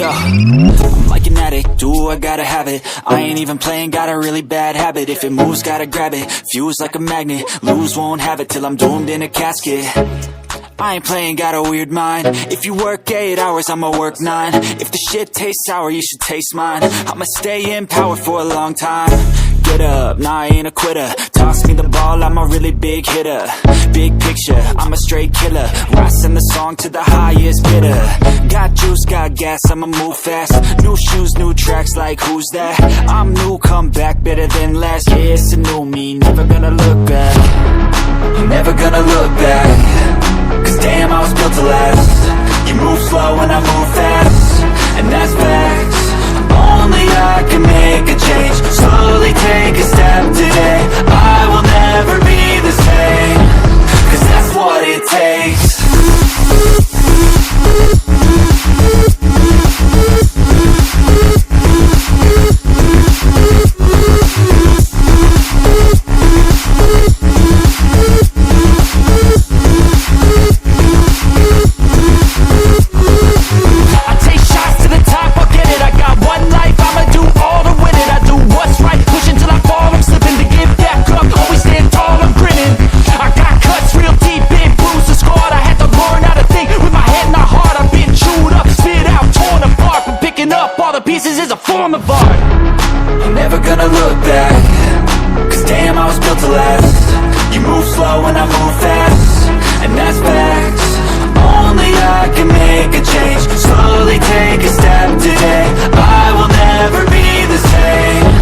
Yo, I'm like an addict, do I gotta have it. I ain't even playing, got a really bad habit. If it moves, gotta grab it, fuse like a magnet. Lose, won't have it till I'm doomed in a casket. I ain't playing, got a weird mind. If you work 8 hours, I'ma work 9. If the shit tastes sour, you should taste mine. I'ma stay in power for a long time. Get up, nah, I ain't a quitter. Toss me the ball, I'm a really big hitter. Big picture, I'm a straight killer. I send the song to the highest bidder. Got juice, got gas, I'ma move fast. New shoes, new tracks, like who's that? I'm new, come back, better than last. Yeah, it's a new me, never gonna look back. Never gonna look back. Cause damn, I was built to last. You move slow and I move fast, and that's facts. Only I can make a change. Slowly take a step today. I will never be the same, cause that's what it takes. Pieces is a form of art. I'm never gonna look back. Cause damn, I was built to last. You move slow and I move fast, and that's facts. Only I can make a change. Slowly take a step today. I will never be the same.